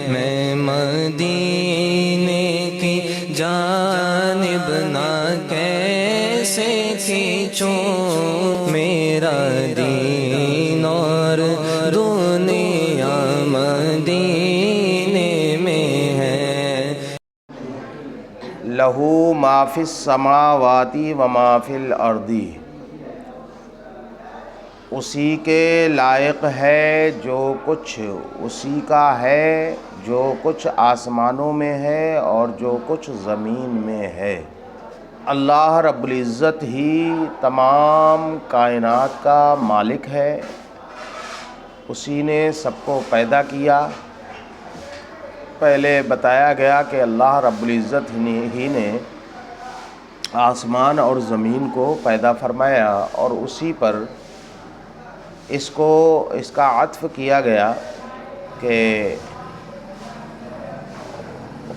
میں مدینے کی جانب نہ کیسے کھینچوں، میرا دین اور دنیا مدینے میں ہے۔ لہو ما فی السماوات و ما فی الارض، اسی کے لائق ہے جو کچھ اسی کا ہے، جو کچھ آسمانوں میں ہے اور جو کچھ زمین میں ہے۔ اللہ رب العزت ہی تمام کائنات کا مالک ہے، اسی نے سب کو پیدا کیا۔ پہلے بتایا گیا کہ اللہ رب العزت ہی نے آسمان اور زمین کو پیدا فرمایا، اور اسی پر اس کا عطف کیا گیا کہ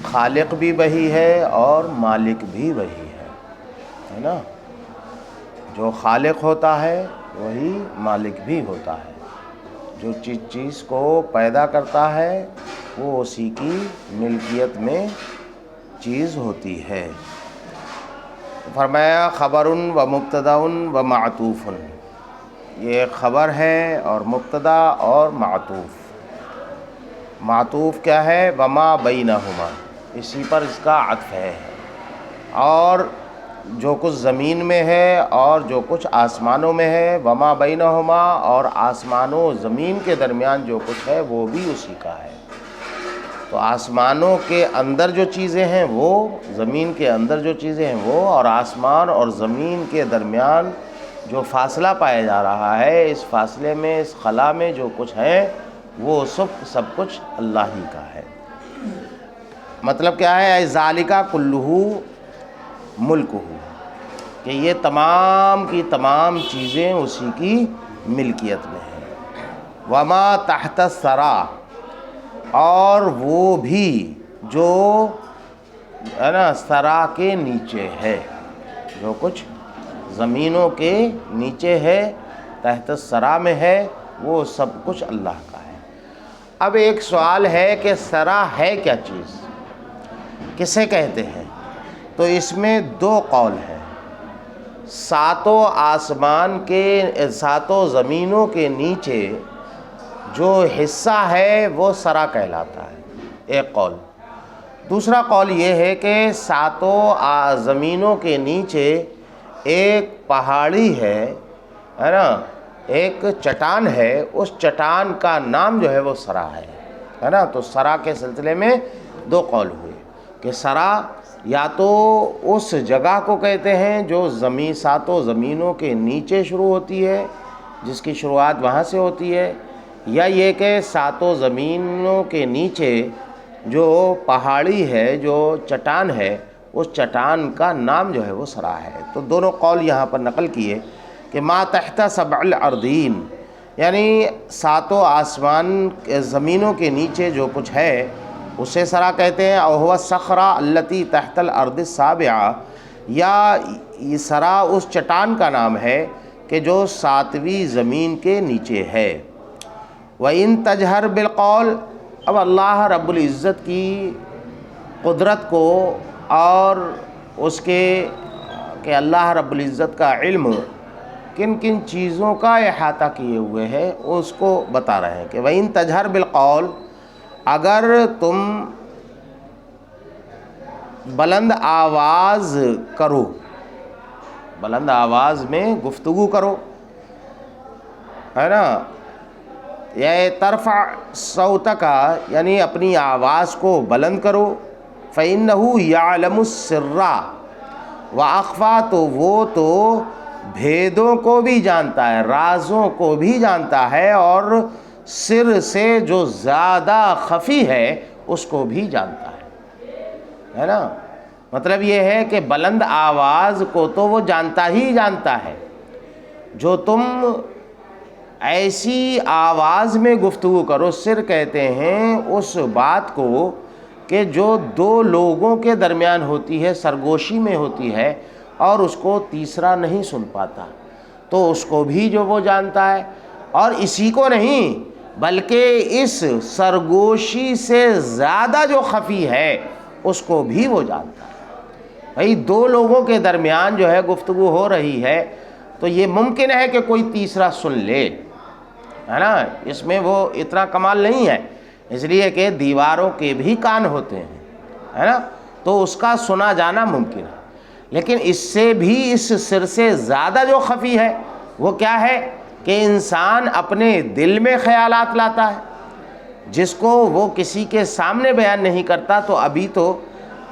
خالق بھی وہی ہے اور مالک بھی وہی ہے نا؟ جو خالق ہوتا ہے وہی مالک بھی ہوتا ہے، جو چیز کو پیدا کرتا ہے وہ اسی کی ملکیت میں چیز ہوتی ہے۔ فرمایا خبر و مبتدا و معطوف، یہ خبر ہے اور مبتدا اور معطوف۔ معطوف کیا ہے؟ وما بینہما، اسی پر اس کا عطف ہے، اور جو کچھ زمین میں ہے اور جو کچھ آسمانوں میں ہے، وما بینہما، اور آسمانوں زمین کے درمیان جو کچھ ہے وہ بھی اسی کا ہے۔ تو آسمانوں کے اندر جو چیزیں ہیں وہ، زمین کے اندر جو چیزیں ہیں وہ، اور آسمان اور زمین کے درمیان جو فاصلہ پایا جا رہا ہے، اس فاصلے میں، اس خلا میں جو کچھ ہے وہ سب کچھ اللہ ہی کا ہے۔ مطلب کیا ہے؟ ذالک کلہ ملکہ، کہ یہ تمام کی تمام چیزیں اسی کی ملکیت میں ہیں۔ وما تحت الثری، اور وہ بھی جو ہے نا ثری کے نیچے ہے، جو کچھ زمینوں کے نیچے ہے، تحت الثری میں ہے، وہ سب کچھ اللہ کا ہے۔ اب ایک سوال ہے کہ ثری ہے کیا چیز، کسے کہتے ہیں؟ تو اس میں دو قول ہیں۔ ساتوں آسمان کے، ساتوں زمینوں کے نیچے جو حصہ ہے وہ ثری کہلاتا ہے، ایک قول۔ دوسرا قول یہ ہے کہ ساتوں زمینوں کے نیچے ایک پہاڑی ہے نا، ایک چٹان ہے، اس چٹان کا نام جو ہے وہ ثری ہے نا۔ تو ثری کے سلسلے میں دو قول ہوئے کہ ثری یا تو اس جگہ کو کہتے ہیں جو ساتوں زمینوں کے نیچے شروع ہوتی ہے، جس کی شروعات وہاں سے ہوتی ہے، یا یہ کہ ساتوں زمینوں کے نیچے جو پہاڑی ہے، جو چٹان ہے، اس چٹان کا نام جو ہے وہ ثری ہے۔ تو دونوں قول یہاں پر نقل کیے کہ ما تحت سبع الارضین، یعنی ساتوں آسمان زمینوں کے نیچے جو کچھ ہے اسے ثری کہتے ہیں، اور هو الصخرہ التی تحت الارض السابعہ، یا یہ ثری اس چٹان کا نام ہے کہ جو 7ویں زمین کے نیچے ہے۔ وَإِن تَجْهَرْ بِالْقَوْلِ، اب اللہ رب العزت کی قدرت کو اور اس کے کہ اللہ رب العزت کا علم کن کن چیزوں کا احاطہ کیے ہوئے ہے اس کو بتا رہے ہیں کہ وَإِن تَجْهَرْ بِالْقَوْلِ، اگر تم بلند آواز کرو، بلند آواز میں گفتگو کرو، ہے نا، یا ترفع صوتک، یعنی اپنی آواز کو بلند کرو، فإنہ یعلم السر وأخفی، تو وہ تو بھیدوں کو بھی جانتا ہے، رازوں کو بھی جانتا ہے، اور سر سے جو زیادہ خفی ہے اس کو بھی جانتا ہے نا۔ مطلب یہ ہے کہ بلند آواز کو تو وہ جانتا ہی جانتا ہے، جو تم ایسی آواز میں گفتگو کرو، سر کہتے ہیں اس بات کو کہ جو دو لوگوں کے درمیان ہوتی ہے، سرگوشی میں ہوتی ہے، اور اس کو تیسرا نہیں سن پاتا، تو اس کو بھی جو وہ جانتا ہے۔ اور اسی کو نہیں بلکہ اس سرگوشی سے زیادہ جو خفی ہے اس کو بھی وہ جانتا ہے۔ بھائی دو لوگوں کے درمیان جو ہے گفتگو ہو رہی ہے تو یہ ممکن ہے کہ کوئی تیسرا سن لے، ہے نا، اس میں وہ اتنا کمال نہیں ہے، اس لیے کہ دیواروں کے بھی کان ہوتے ہیں، ہے نا، تو اس کا سنا جانا ممکن ہے۔ لیکن اس سے بھی اس سر سے زیادہ جو خفی ہے وہ کیا ہے کہ انسان اپنے دل میں خیالات لاتا ہے جس کو وہ کسی کے سامنے بیان نہیں کرتا۔ تو ابھی تو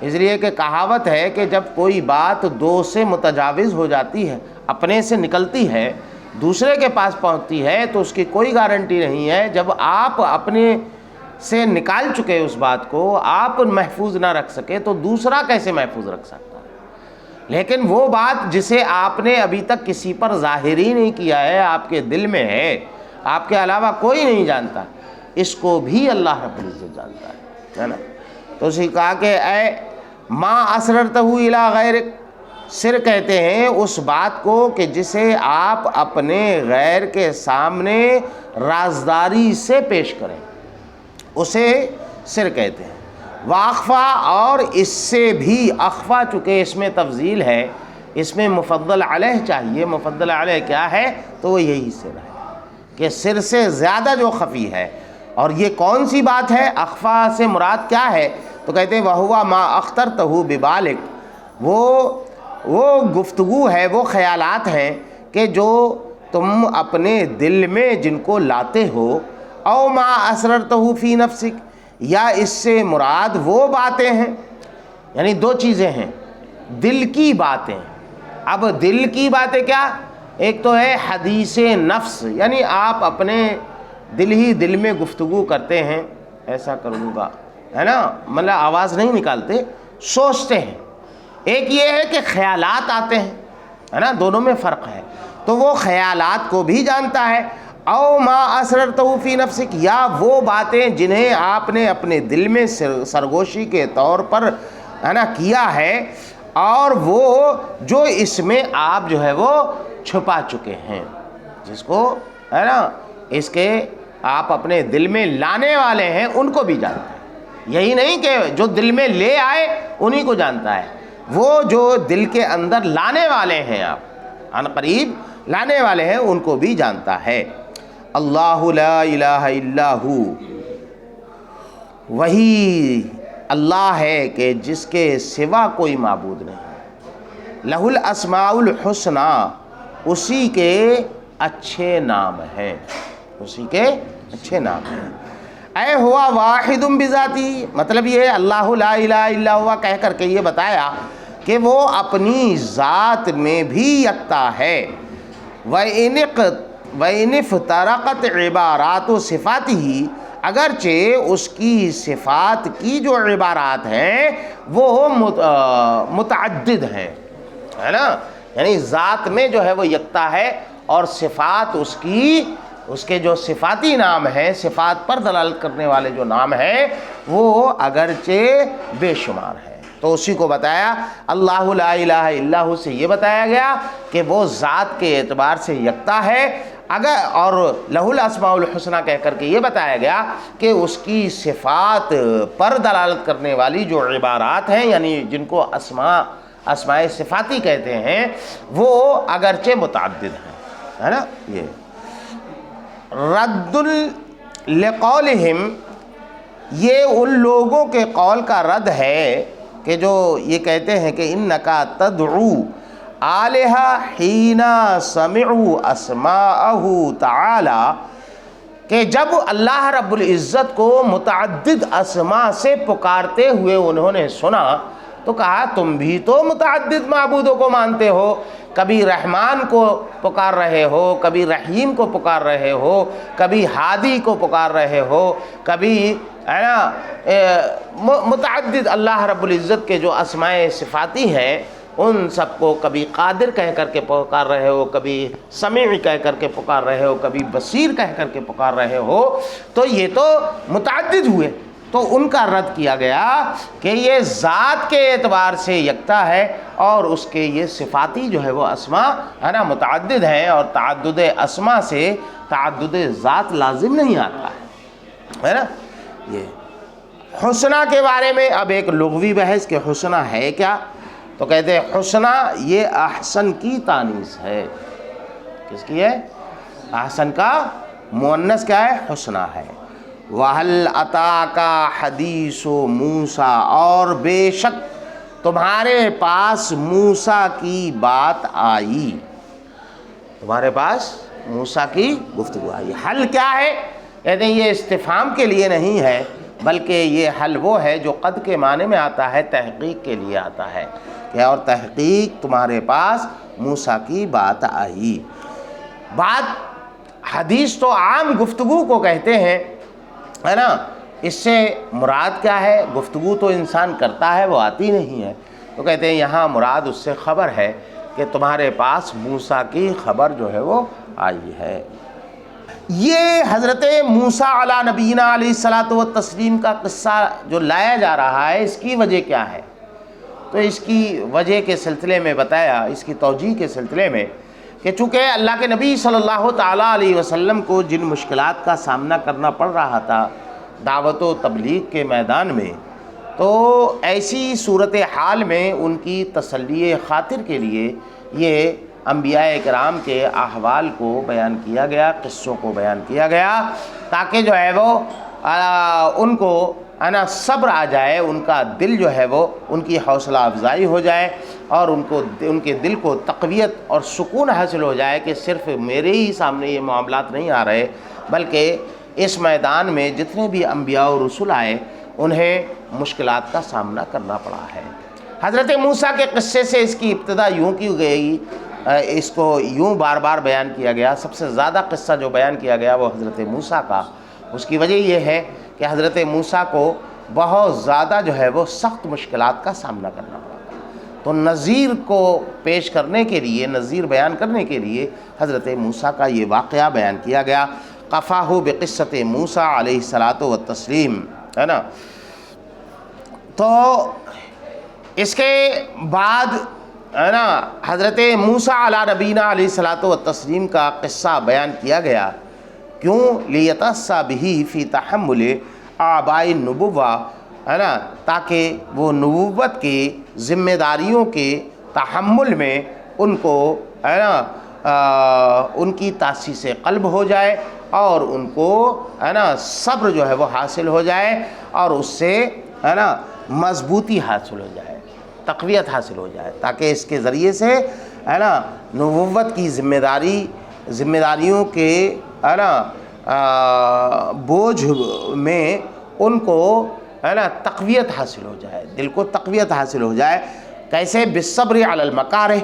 اس لیے کہ کہاوت ہے کہ جب کوئی بات دو سے متجاوز ہو جاتی ہے، اپنے سے نکلتی ہے دوسرے کے پاس پہنچتی ہے، تو اس کی کوئی گارنٹی نہیں ہے۔ جب آپ اپنے سے نکال چکے اس بات کو، آپ محفوظ نہ رکھ سکے تو دوسرا کیسے محفوظ رکھ سکتا ہے؟ لیکن وہ بات جسے آپ نے ابھی تک کسی پر ظاہر ہی نہیں کیا ہے، آپ کے دل میں ہے، آپ کے علاوہ کوئی نہیں جانتا، اس کو بھی اللہ رب العزت جانتا ہے نا۔ تو اسی کہا کہ اے ما اسررتہ الی غیرک، سر کہتے ہیں اس بات کو کہ جسے آپ اپنے غیر کے سامنے رازداری سے پیش کریں، اسے سر کہتے ہیں۔ واخفا، اور اس سے بھی اخفا، چونکہ اس میں تفضیل ہے، اس میں مفضل علیہ چاہیے، مفضل علیہ کیا ہے تو وہ یہی سر ہے کہ سر سے زیادہ جو خفی ہے۔ اور یہ کون سی بات ہے؟ اخفا سے مراد کیا ہے؟ تو کہتے ہیں وَهُوَ مَا أَخْتَرْتَهُ بِبَالِكَ، وہ گفتگو ہے، وہ خیالات ہیں کہ جو تم اپنے دل میں جن کو لاتے ہو، او ما اسررتہ فی نفسک، یا اس سے مراد وہ باتیں ہیں، یعنی دو چیزیں ہیں، دل کی باتیں۔ اب دل کی باتیں کیا؟ ایک تو ہے حدیث نفس، یعنی آپ اپنے دل ہی دل میں گفتگو کرتے ہیں، ایسا کروں گا، ہے نا، مطلب آواز نہیں نکالتے، سوچتے ہیں۔ ایک یہ ہے کہ خیالات آتے ہیں، ہے نا، دونوں میں فرق ہے۔ تو وہ خیالات کو بھی جانتا ہے۔ او ما اسررتہ فی نفسک، یا وہ باتیں جنہیں آپ نے اپنے دل میں سرگوشی کے طور پر، ہے نا، کیا ہے، اور وہ جو اس میں آپ جو ہے وہ چھپا چکے ہیں، جس کو، ہے نا، اس کے آپ اپنے دل میں لانے والے ہیں، ان کو بھی جانتا ہے۔ یہی نہیں کہ جو دل میں لے آئے انہی کو جانتا ہے، وہ جو دل کے اندر لانے والے ہیں، آپ عن قریب لانے والے ہیں، ان کو بھی جانتا ہے۔ اللہ لا الہ الا ہو، وہی اللہ ہے کہ جس کے سوا کوئی معبود نہیں۔ لہ الاسماء الحسنی، اسی کے اچھے نام ہیں، اسی کے اچھے نام ہیں۔ اے ہوا واحد بذاتی، مطلب یہ اللہ لا الہ الا ہوا کہہ کر کے یہ بتایا کہ وہ اپنی ذات میں بھی یکتا ہے۔ وَإِنِ افْتَرَقَتْ عِبَارَاتُ صِفَاتِهِ، اگرچہ اس کی صفات کی جو عبارات ہیں وہ متعدد ہیں، ہے نا، یعنی ذات میں جو ہے وہ یکتا ہے، اور صفات اس کے جو صفاتی نام ہیں، صفات پر دلالت کرنے والے جو نام ہیں، وہ اگرچہ بے شمار ہیں۔ تو اسی کو بتایا اللہ لا الہ الا ہو سے یہ بتایا گیا کہ وہ ذات کے اعتبار سے یکتا ہے، اور لہ الاسماء الحسنی کہہ کر کے یہ بتایا گیا کہ اس کی صفات پر دلالت کرنے والی جو عبارات ہیں، یعنی جن کو اسماء صفاتی کہتے ہیں، وہ اگرچہ متعدد ہیں، ہے نا۔ یہ رد لقولہم، یہ ان لوگوں کے قول کا رد ہے کہ جو یہ کہتے ہیں کہ انکا تدعو آلہہ حین سمعوا اسماءہ تعالی، کہ جب اللہ رب العزت کو متعدد اسماء سے پکارتے ہوئے انہوں نے سنا تو کہا تم بھی تو متعدد معبودوں کو مانتے ہو، کبھی رحمان کو پکار رہے ہو، کبھی رحیم کو پکار رہے ہو، کبھی ہادی کو پکار رہے ہو، کبھی، ہے نا، متعدد اللہ رب العزت کے جو اسماء صفاتی ہیں ان سب کو کبھی قادر کہہ کر کے پکار رہے ہو، کبھی سمیع کہہ کر کے پکار رہے ہو، کبھی بصیر کہہ کر کے پکار رہے ہو، تو یہ تو متعدد ہوئے۔ تو ان کا رد کیا گیا کہ یہ ذات کے اعتبار سے یکتا ہے، اور اس کے یہ صفاتی جو ہے وہ اسماء، ہے نا، متعدد ہیں، اور تعدد اسماء سے تعدد ذات لازم نہیں آتا ہے۔ ہے نا. یہ حسنہ کے بارے میں اب ایک لغوی بحث کہ حسنہ ہے کیا. تو کہتے ہیں حسنہ یہ احسن کی تانیث ہے. کس کی ہے؟ احسن کا مؤنث کیا ہے؟ حسنہ ہے. وَهَلْ أَتَاكَ حَدِيثُ مُوسَىٰ، اور بے شک تمہارے پاس موسیٰ کی بات آئی. تمہارے پاس موسیٰ کی گفتگو آئی. حل کیا ہے؟ کہتے ہیں یہ استفہام کے لیے نہیں ہے، بلکہ یہ حل وہ ہے جو قد کے معنی میں آتا ہے، تحقیق کے لیے آتا ہے کہ اور تحقیق تمہارے پاس موسیٰ کی بات آئی. بات حدیث تو عام گفتگو کو کہتے ہیں، ہے نا. اس سے مراد کیا ہے؟ گفتگو تو انسان کرتا ہے، وہ آتی نہیں ہے. تو کہتے ہیں یہاں مراد اس سے خبر ہے کہ تمہارے پاس موسیٰ کی خبر جو ہے وہ آئی ہے. یہ حضرت موسیٰ علیٰ نبینا علیہ الصلاۃ والتسلیم کا قصہ جو لایا جا رہا ہے، اس کی وجہ کیا ہے؟ تو اس کی وجہ کے سلسلے میں بتایا، اس کی توجیہ کے سلسلے میں کہ چونکہ اللہ کے نبی صلی اللہ تعالیٰ علیہ وسلم کو جن مشکلات کا سامنا کرنا پڑ رہا تھا دعوت و تبلیغ کے میدان میں، تو ایسی صورتحال میں ان کی تسلی خاطر کے لیے یہ انبیاء کرام کے احوال کو بیان کیا گیا، قصوں کو بیان کیا گیا، تاکہ جو ہے وہ ان کو صبر آ جائے، ان کا دل جو ہے وہ ان کی حوصلہ افزائی ہو جائے، اور ان کے دل کو تقویت اور سکون حاصل ہو جائے کہ صرف میرے ہی سامنے یہ معاملات نہیں آ رہے، بلکہ اس میدان میں جتنے بھی انبیاء و رسول آئے انہیں مشکلات کا سامنا کرنا پڑا ہے. حضرت موسیٰ کے قصے سے اس کی ابتدا یوں کی گئی، اس کو یوں بار بار بیان کیا گیا. سب سے زیادہ قصہ جو بیان کیا گیا وہ حضرت موسیٰ کا. اس کی وجہ یہ ہے کہ حضرت موسیٰ کو بہت زیادہ جو ہے وہ سخت مشکلات کا سامنا کرنا پڑا. تو نذیر کو پیش کرنے کے لیے، نذیر بیان کرنے کے لیے حضرت موسیٰ کا یہ واقعہ بیان کیا گیا. قفاہ بقصۃ موسیٰ علیہ الصلاۃ والتسلیم، ہے نا. تو اس کے بعد ہے نا حضرت موسیٰ علیٰ نبینا علیہ الصلاۃ والتسلیم کا قصہ بیان کیا گیا. کیوں؟ لیتأسیٰ بہ فی تحمل اعباء النبوہ، ہے نا، تاکہ وہ نبوت کی ذمہ داریوں کے تحمل میں ان کو ہے نا ان کی تاسیس قلب ہو جائے، اور ان کو ہے نا صبر جو ہے وہ حاصل ہو جائے، اور اس سے ہے نا مضبوطی حاصل ہو جائے، تقویت حاصل ہو جائے، تاکہ اس کے ذریعے سے ہے نا نبوت کی ذمہ داریوں کے ہے نا بوجھ میں ان کو ہے نا تقویت حاصل ہو جائے، دل کو تقویت حاصل ہو جائے. کیسے؟ بالصبر علی المکارہ،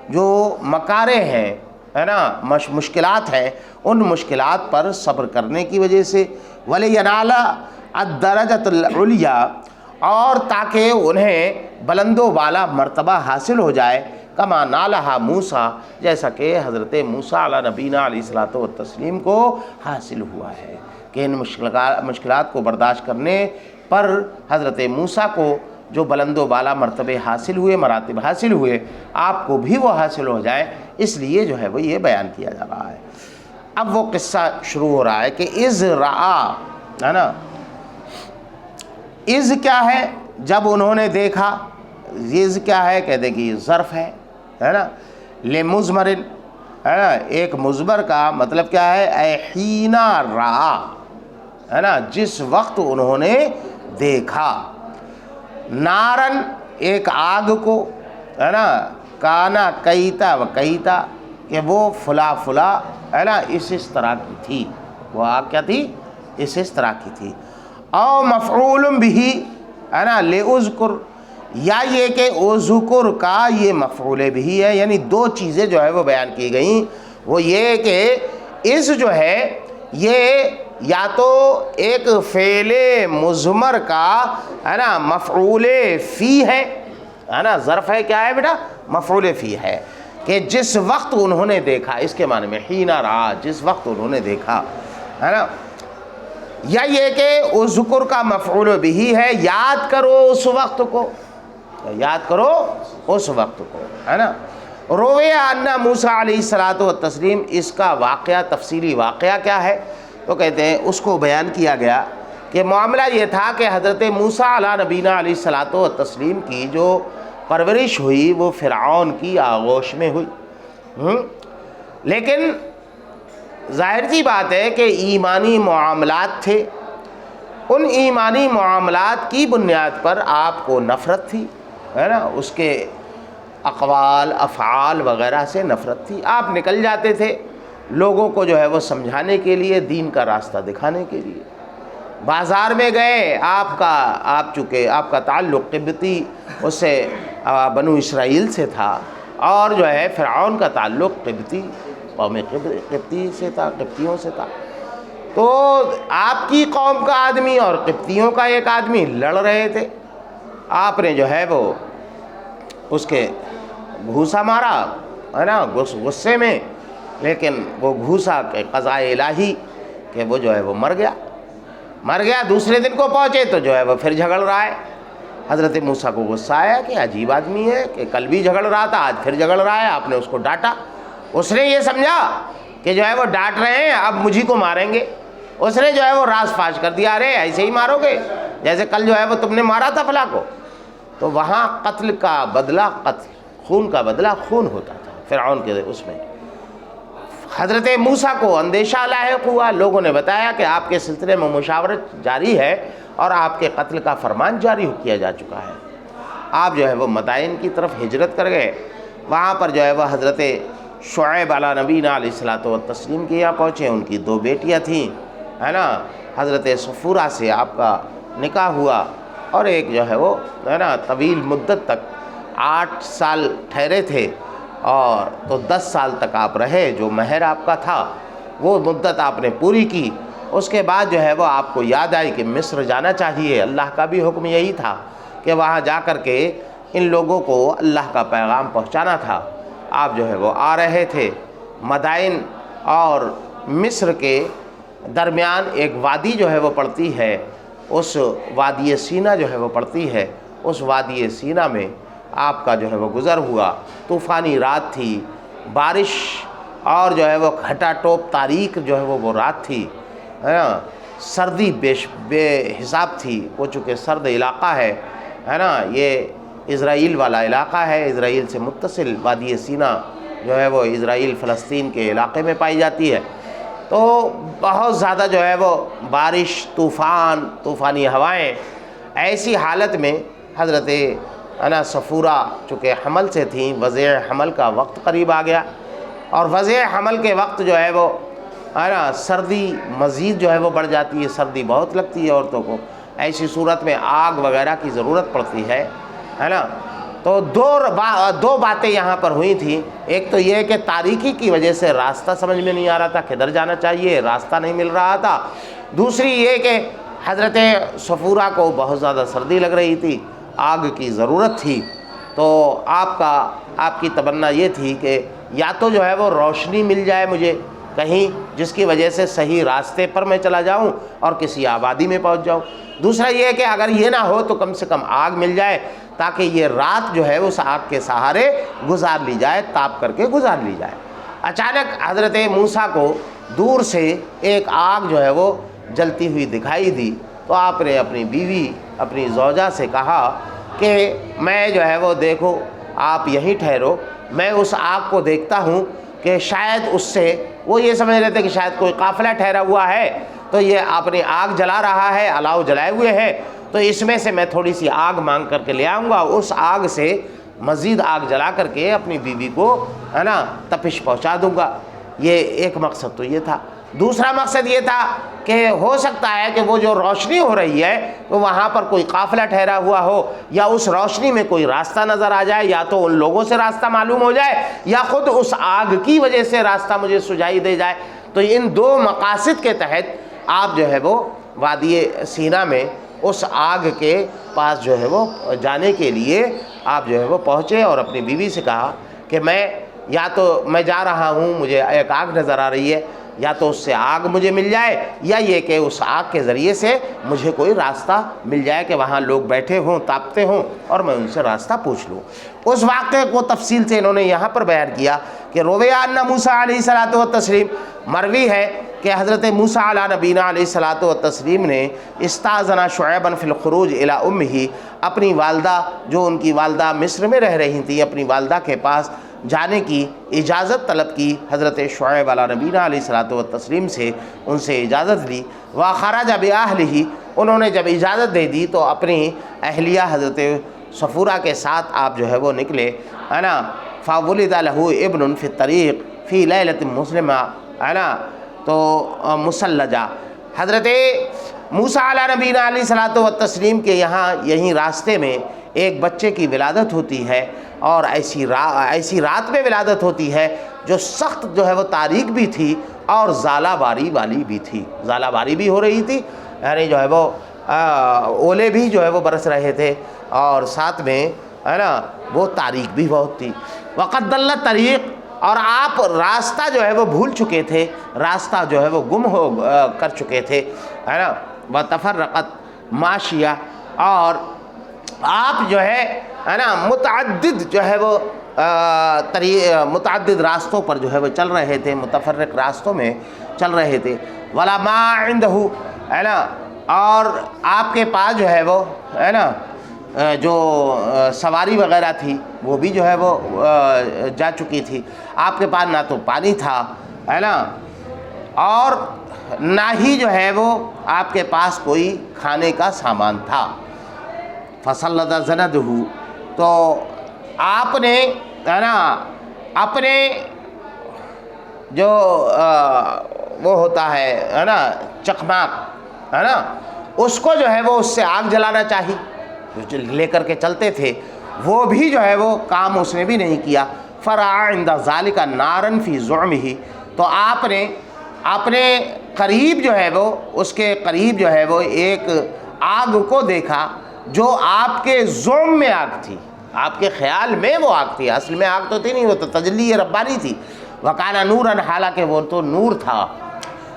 جو مکارہ ہیں ہے نا مشکلات ہیں، ان مشکلات پر صبر کرنے کی وجہ سے. وَلِيَنَالَ الدَّرَجَةَ الْعُلْيَا، اور تاکہ انہیں بلند و بالا مرتبہ حاصل ہو جائے. کما نالہا موسیٰ، جیسا کہ حضرت موسیٰ علیٰ نبینا علیہ الصلاۃ والتسلیم کو حاصل ہوا ہے کہ ان مشکلات کو برداشت کرنے پر حضرت موسیٰ کو جو بلند و بالا مرتبے حاصل ہوئے، مراتب حاصل ہوئے، آپ کو بھی وہ حاصل ہو جائے. اس لیے جو ہے وہ یہ بیان کیا جا رہا ہے. اب وہ قصہ شروع ہو رہا ہے کہ اذ رعا، ہے نا. اذ کیا ہے؟ جب انہوں نے دیکھا. اذ کیا ہے؟ کہتے کہ ظرف ہے نا. لمزمر، ہے نا، ایک مزمر کا مطلب کیا ہے؟ اے حینا رعا، ہے نا، جس وقت انہوں نے دیکھا. نارن، ایک آگ کو، ہے نا. کانا کیتا و کیتا، کہ وہ فلا فلا، ہے نا، اس طرح کی تھی. وہ آگ کیا تھی؟ اس طرح کی تھی. او مفعول بہ، ہے نا، لأذکر، یا یہ کہ اذکر کا یہ مفعول بہ ہے. یعنی دو چیزیں جو ہے وہ بیان کی گئیں. وہ یہ کہ اس جو ہے یہ یا تو ایک فعل مضمر کا ہے نا مفعول فی ہے نا. ظرف ہے، کیا ہے بیٹا؟ مفعول فی ہے. کہ جس وقت انہوں نے دیکھا، اس کے معنی میں حین رعا، جس وقت انہوں نے دیکھا، ہے نا. یا یہ کہ اذکر کا مفعول بہ ہے، یاد کرو اس وقت کو، یاد کرو اس وقت کو، ہے نا. رویہ ان موسیٰ علیہ الصلاۃ والتسلیم، اس کا واقعہ، تفصیلی واقعہ کیا ہے؟ تو کہتے ہیں اس کو بیان کیا گیا کہ معاملہ یہ تھا کہ حضرت موسیٰ علیہ نبینا علیہ الصلاۃ والتسلیم کی جو پرورش ہوئی وہ فرعون کی آغوش میں ہوئی، لیکن ظاہر سی بات ہے کہ ایمانی معاملات تھے، ان ایمانی معاملات کی بنیاد پر آپ کو نفرت تھی، ہے نا، اس کے اقوال افعال وغیرہ سے نفرت تھی۔ آپ نکل جاتے تھے لوگوں کو جو ہے وہ سمجھانے کے لیے، دین کا راستہ دکھانے کے لیے۔ بازار میں گئے، آپ چونکہ آپ کا تعلق قبطی اس سے بنو اسرائیل سے تھا، اور جو ہے فرعون کا تعلق قبطی قوم قبطی سے تھا، قبطیوں سے تھا۔ تو آپ کی قوم کا آدمی اور قبطیوں کا ایک آدمی لڑ رہے تھے، آپ نے جو ہے وہ اس کے گھوسا مارا، ہے نا، غصے میں، لیکن وہ گھوسا کے قضاء الہی کہ وہ جو ہے وہ مر گیا۔ دوسرے دن کو پہنچے تو جو ہے وہ پھر جھگڑ رہا ہے۔ حضرت موسیٰ کو غصہ آیا کہ عجیب آدمی ہے کہ کل بھی جھگڑ رہا تھا، آج پھر جھگڑ رہا ہے۔ آپ نے اس کو ڈانٹا، اس نے یہ سمجھا کہ جو ہے وہ ڈانٹ رہے ہیں اب مجھی کو ماریں گے، اس نے جو ہے وہ راز فاش کر دیا، ارے ایسے ہی مارو گے جیسے کل جو ہے وہ تم نے مارا تھا فلاں کو۔ تو وہاں قتل کا بدلہ قتل، خون کا بدلہ خون ہوتا تھا فرعون کے اس میں۔ حضرت موسیٰ کو اندیشہ لاحق ہوا، لوگوں نے بتایا کہ آپ کے سلسلے میں مشاورت جاری ہے اور آپ کے قتل کا فرمان جاری کیا جا چکا ہے۔ آپ جو ہے وہ مدائن کی طرف ہجرت کر گئے، وہاں پر جو ہے وہ حضرت شعیب علیہ نبینا علیہ الصلاۃ والتسلیم کے یہاں پہنچے۔ ان کی 2 بیٹیاں تھیں، ہے نا، حضرت صفورہ سے آپ کا نکاح ہوا، اور ایک جو ہے وہ ہے نا طویل مدت تک 8 سال ٹھہرے تھے، اور تو 10 سال تک آپ رہے، جو مہر آپ کا تھا وہ مدت آپ نے پوری کی۔ اس کے بعد جو ہے وہ آپ کو یاد آئی کہ مصر جانا چاہیے، اللہ کا بھی حکم یہی تھا کہ وہاں جا کر کے ان لوگوں کو اللہ کا پیغام پہنچانا تھا۔ آپ جو ہے وہ آ رہے تھے، مدائن اور مصر کے درمیان ایک وادی جو ہے وہ پڑتی ہے، اس وادی سینا جو ہے وہ پڑتی ہے، اس وادی سینا میں آپ کا جو ہے وہ گزر ہوا۔ طوفانی رات تھی، بارش اور جو ہے وہ گھٹا ٹوپ تاریک جو ہے وہ رات تھی، ہے نا، سردی بے حساب تھی، وہ چونکہ سرد علاقہ ہے نا، یہ اسرائیل والا علاقہ ہے، اسرائیل سے متصل وادی سینا جو ہے وہ اسرائیل فلسطین کے علاقے میں پائی جاتی ہے۔ تو بہت زیادہ جو ہے وہ بارش، طوفانی ہوائیں، ایسی حالت میں حضرت صفورہ چونکہ حمل سے تھیں، وضع حمل کا وقت قریب آ گیا، اور وضع حمل کے وقت جو ہے وہ سردی مزید جو ہے وہ بڑھ جاتی ہے، سردی بہت لگتی ہے عورتوں کو، ایسی صورت میں آگ وغیرہ کی ضرورت پڑتی ہے نا۔ تو دو باتیں یہاں پر ہوئی تھیں، ایک تو یہ کہ تاریکی کی وجہ سے راستہ سمجھ میں نہیں آ رہا تھا، کدھر جانا چاہیے، راستہ نہیں مل رہا تھا۔ دوسری یہ کہ حضرت صفورہ کو بہت زیادہ سردی لگ رہی تھی، آگ کی ضرورت تھی، تو آپ کی تمنا یہ تھی کہ یا تو جو ہے وہ روشنی مل جائے مجھے کہیں، جس کی وجہ سے صحیح راستے پر میں چلا جاؤں اور کسی آبادی میں پہنچ جاؤں، دوسرا یہ کہ اگر یہ نہ ہو تو کم سے کم آگ مل جائے تاکہ یہ رات جو ہے اس آگ کے سہارے گزار لی جائے، تاپ کر کے گزار لی جائے۔ اچانک حضرت موسیٰ کو دور سے ایک آگ جو ہے وہ جلتی ہوئی دکھائی دی، تو آپ نے اپنی بیوی، اپنی زوجہ سے کہا کہ میں جو ہے وہ دیکھو آپ یہیں ٹھہرو، میں اس آگ کو دیکھتا ہوں کہ شاید اس سے، وہ یہ سمجھ رہے تھے کہ شاید کوئی قافلہ ٹھہرا ہوا ہے تو یہ اپنی آگ جلا رہا ہے، الاؤ جلائے ہوئے ہے، تو اس میں سے میں تھوڑی سی آگ مانگ کر کے لے آؤں گا، اس آگ سے مزید آگ جلا کر کے اپنی بیوی کو ہے نا تپش پہنچا دوں گا۔ یہ ایک مقصد تو یہ تھا۔ دوسرا مقصد یہ تھا کہ ہو سکتا ہے کہ وہ جو روشنی ہو رہی ہے تو وہاں پر کوئی قافلہ ٹھہرا ہوا ہو، یا اس روشنی میں کوئی راستہ نظر آ جائے، یا تو ان لوگوں سے راستہ معلوم ہو جائے، یا خود اس آگ کی وجہ سے راستہ مجھے سجائی دے جائے۔ تو ان دو مقاصد کے تحت آپ جو ہے وہ وادی سینا میں اس آگ کے پاس جو ہے وہ جانے کے لیے آپ جو ہے وہ پہنچے، اور اپنی بیوی سے کہا کہ یا تو میں جا رہا ہوں، مجھے ایک آگ نظر آ رہی ہے، یا تو اس سے آگ مجھے مل جائے، یا یہ کہ اس آگ کے ذریعے سے مجھے کوئی راستہ مل جائے کہ وہاں لوگ بیٹھے ہوں، تاپتے ہوں، اور میں ان سے راستہ پوچھ لوں۔ اس واقعے کو تفصیل سے انہوں نے یہاں پر بیان کیا کہ رویا ان موسیٰ علیہ الصلوۃ والتسلیم، مروی ہے کہ حضرت موسیٰ علیہ نبینا علیہ الصلوۃ والتسلیم نے استاذنا شعیبا فی الخروج الی امہ، اپنی والدہ جو ان کی والدہ مصر میں رہ رہی تھی، اپنی والدہ کے پاس جانے کی اجازت طلب کی حضرت شعیب علیہ نبینا علیہ الصلوۃ والتسلیم سے، ان سے اجازت لی۔ وخرج بأہلہ، انہوں نے جب اجازت دے دی تو اپنی اہلیہ حضرت صفورہ کے ساتھ آپ جو ہے وہ نکلے، ہے نا۔ فولد لہ ابن فی الطریق فی لیلۃ مسلمہ، ہے نا، تو مسلجہ، حضرت موسیٰ علیہ نبینا علیہ الصلوۃ والتسلیم کے یہاں یہیں راستے میں ایک بچے کی ولادت ہوتی ہے، اور ایسی رات میں ولادت ہوتی ہے جو سخت جو ہے وہ تاریک بھی تھی اور زالہ باری والی بھی تھی، زالہ باری بھی ہو رہی تھی، یعنی جو ہے وہ اولے بھی جو ہے وہ برس رہے تھے، اور ساتھ میں ہے نا وہ تاریک بھی بہت تھی۔ وقد ضل الطریق، اور آپ راستہ جو ہے وہ بھول چکے تھے، راستہ جو ہے وہ گم کر چکے تھے، ہے نا۔ وتفرقت ماشیہ، اور آپ جو ہے نا متعدد جو ہے وہ متعدد راستوں پر جو ہے وہ چل رہے تھے، متفرق راستوں میں چل رہے تھے۔ ولا ما عنده، ہے نا، اور آپ کے پاس جو ہے وہ ہے نا جو سواری وغیرہ تھی وہ بھی جو ہے وہ جا چکی تھی، آپ کے پاس نہ تو پانی تھا، ہے نا، اور نہ ہی جو ہے وہ آپ کے پاس کوئی کھانے کا سامان تھا۔ فسلط زندہ، تو آپ نے ہے نا اپنے جو وہ ہوتا ہے نا چکماک، ہے نا، اس کو جو ہے وہ اس سے آگ جلانا چاہی، جو لے کر کے چلتے تھے، وہ بھی جو ہے وہ کام اس نے بھی نہیں کیا۔ فرعا عند ذالک نارا فی زعمہ، تو آپ نے اپنے قریب جو ہے وہ اس کے قریب جو ہے وہ ایک آگ کو دیکھا جو آپ کے زعم میں آگ تھی، آپ کے خیال میں وہ آگ تھی، اصل میں آگ تو تھی نہیں، وہ تو تجلی ربانی تھی۔ وکانا نورا، حالانکہ وہ تو نور تھا۔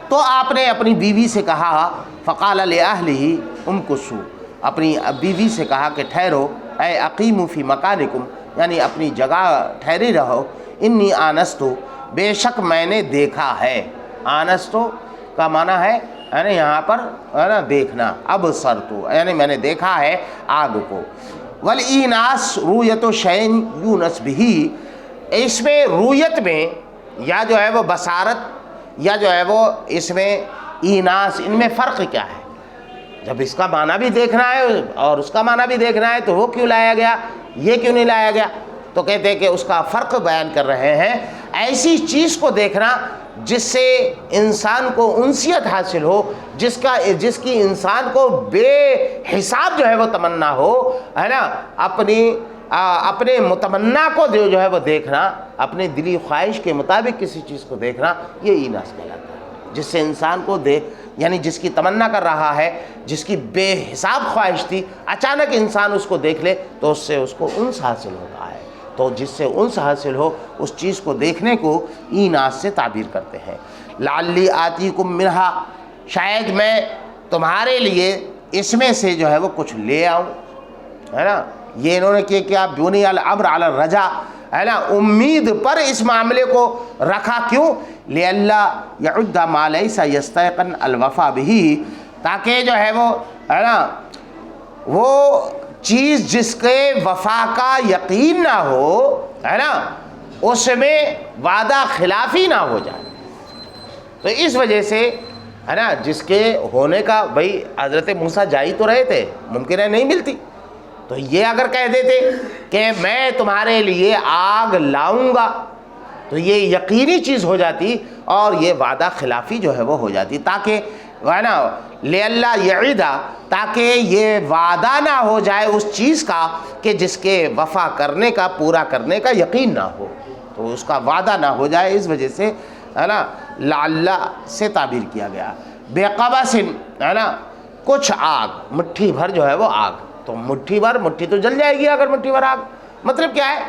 تو آپ نے اپنی بیوی سے کہا، فقال لأہلہ امکثوا، اپنی بیوی سے کہا کہ ٹھہرو، اے اقیموا فی مکانکم، یعنی اپنی جگہ ٹھہری رہو، انی آنست، بے شک میں نے دیکھا ہے، آنست کا معنی ہے نا یہاں پر ہے نا دیکھنا، ابصرت یعنی میں نے دیکھا ہے آگ کو۔ والإیناس رؤیت شیء یونس بہ، اس میں رؤیت میں یا جو ہے وہ بصارت یا جو ہے وہ اس میں ایناس، ان میں فرق کیا ہے؟ جب اس کا معنی بھی دیکھنا ہے اور اس کا معنی بھی دیکھنا ہے تو وہ کیوں لایا گیا، یہ کیوں نہیں لایا گیا؟ تو کہتے ہیں کہ اس کا فرق بیان کر رہے ہیں، ایسی چیز کو دیکھنا جس سے انسان کو انسیت حاصل ہو، جس کی انسان کو بے حساب جو ہے وہ تمنا ہو، ہے نا، اپنے متمنا کو جو ہے وہ دیکھنا، اپنے دلی خواہش کے مطابق کسی چیز کو دیکھنا، یہ ایناس کہلاتا ہے، جس سے انسان کو یعنی جس کی تمنا کر رہا ہے، جس کی بے حساب خواہش تھی، اچانک انسان اس کو دیکھ لے تو اس سے اس کو انس حاصل ہوتا ہے، تو جس سے انس حاصل ہو اس چیز کو دیکھنے کو ایناس سے تعبیر کرتے ہیں۔ لعلی آتیکم منہا، شاید میں تمہارے لیے اس میں سے جو ہے وہ کچھ لے آؤں، ہے نا۔ یہ انہوں نے کیا بنی الامر علی الرجا، ہے نا، امید پر اس معاملے کو رکھا، کیوں؟ لئلا یعد ما لیس یستیقن الوفا بہ، تاکہ جو ہے وہ ہے نا وہ چیز جس کے وفا کا یقین نہ ہو، ہے نا، اس میں وعدہ خلافی نہ ہو جائے۔ تو اس وجہ سے ہے نا جس کے ہونے کا، بھائی حضرت موسیٰ جا ہی تو رہے تھے، ممکن ہے نہیں ملتی، تو یہ اگر کہہ دیتے کہ میں تمہارے لیے آگ لاؤں گا تو یہ یقینی چیز ہو جاتی اور یہ وعدہ خلافی جو ہے وہ ہو جاتی، تاکہ ہے نا لئلا یعد، تاکہ یہ وعدہ نہ ہو جائے اس چیز کا کہ جس کے وفا کرنے کا، پورا کرنے کا یقین نہ ہو، تو اس کا وعدہ نہ ہو جائے، اس وجہ سے ہے نا لعل سے تعبیر کیا گیا۔ بے قبس، ہے نا، کچھ آگ، مٹھی بھر جو ہے وہ آگ، تو مٹھی تو جل جائے گی اگر مٹھی بھر آگ، مطلب کیا ہے؟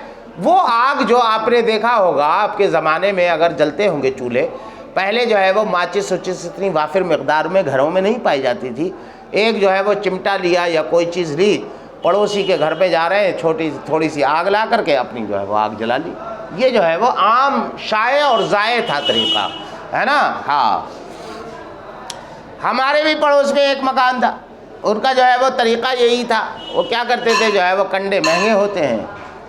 وہ آگ جو آپ نے دیکھا ہوگا آپ کے زمانے میں اگر جلتے ہوں گے چولہے، پہلے جو ہے وہ ماچس اتنی وافر مقدار میں گھروں میں نہیں پائی جاتی تھی، ایک جو ہے وہ چمٹا لیا یا کوئی چیز لی پڑوسی کے گھر پہ جا رہے ہیں، تھوڑی سی آگ لا کر کے اپنی جو ہے وہ آگ جلا لی. یہ جو ہے وہ عام شائع اور ضائع تھا طریقہ، ہے نا. ہاں، ہمارے بھی پڑوس میں ایک مکان تھا، ان کا جو ہے وہ طریقہ یہی تھا. وہ کیا کرتے تھے، جو ہے وہ کنڈے مہنگے ہوتے ہیں،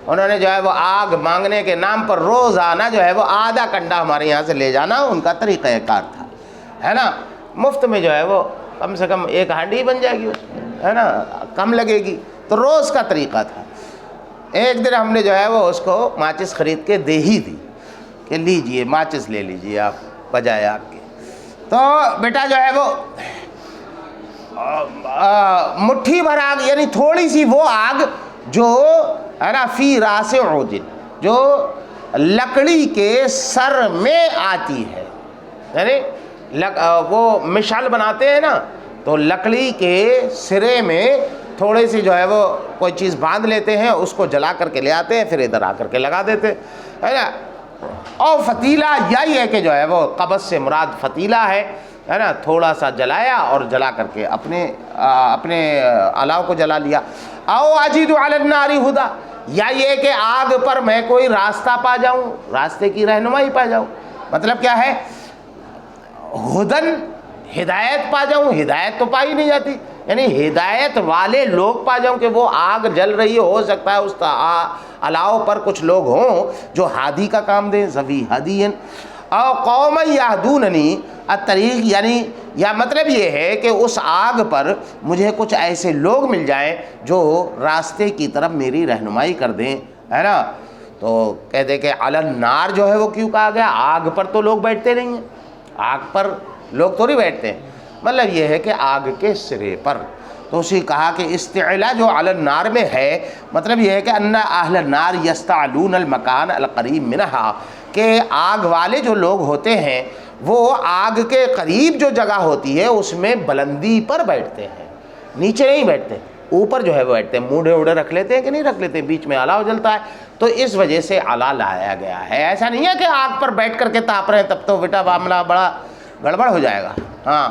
انہوں نے جو ہے وہ آگ مانگنے کے نام پر روزانہ جو ہے وہ آدھا کنڈا ہمارے یہاں سے لے جانا ان کا طریقہ کار تھا، ہے نا. مفت میں جو ہے وہ کم سے کم ایک ہانڈی بن جائے گی اس میں، ہے نا، کم لگے گی. تو روز کا طریقہ تھا. ایک دن ہم نے جو ہے وہ اس کو ماچس خرید کے دے ہی دی کہ لیجئے ماچس لے لیجئے آپ بجائے آگ کے. تو بیٹا جو ہے وہ مٹھی بھر آگ، یعنی تھوڑی سی وہ آگ جو ہے نا فی راس عود، جو لکڑی کے سر میں آتی ہے. یعنی وہ مشعل بناتے ہیں نا، تو لکڑی کے سرے میں تھوڑی سی جو ہے وہ کوئی چیز باندھ لیتے ہیں، اس کو جلا کر کے لے آتے ہیں، پھر ادھر آ کر کے لگا دیتے ہیں، ہے نا. اور فتیلہ یہی ہے کہ جو ہے وہ قبض سے مراد فتیلہ ہے نا. تھوڑا سا جلایا اور جلا کر کے اپنے علاؤ کو جلا لیا. او اجد علی النار ہدی، یا یہ کہ آگ پر میں کوئی راستہ پا جاؤں، راستے کی رہنمائی پا جاؤں. مطلب کیا ہے، ہدن ہدایت پا جاؤں. ہدایت تو پائی نہیں جاتی، یعنی ہدایت والے لوگ پا جاؤں کہ وہ آگ جل رہی ہو سکتا ہے اس علاؤ پر کچھ لوگ ہوں جو ہادی کا کام دیں، ذوی ہدی. او قوم یہدوننی الطریق، یعنی یا مطلب یہ ہے کہ اس آگ پر مجھے کچھ ایسے لوگ مل جائیں جو راستے کی طرف میری رہنمائی کر دیں، ہے نا. تو کہتے کہ علی النار جو ہے وہ کیوں کہا گیا، آگ پر تو لوگ بیٹھتے نہیں ہیں، آگ پر لوگ تو نہیں بیٹھتے ہیں. مطلب یہ ہے کہ آگ کے سرے پر. تو اسی کہا کہ استعلا جو علی النار میں ہے، مطلب یہ ہے کہ ان اہل النار یستعلون المکان القریب منہا، کہ آگ والے جو لوگ ہوتے ہیں وہ آگ کے قریب جو جگہ ہوتی ہے اس میں بلندی پر بیٹھتے ہیں، نیچے نہیں بیٹھتے، اوپر جو ہے وہ بیٹھتے ہیں. موڑے اوڑے رکھ لیتے ہیں کہ نہیں رکھ لیتے، بیچ میں اعلیٰ جلتا ہے، تو اس وجہ سے اعلیٰ لایا گیا ہے. ایسا نہیں ہے کہ آگ پر بیٹھ کر کے تاپ رہے ہیں، تب تو بیٹا معاملہ بڑا گڑبڑ ہو جائے گا. ہاں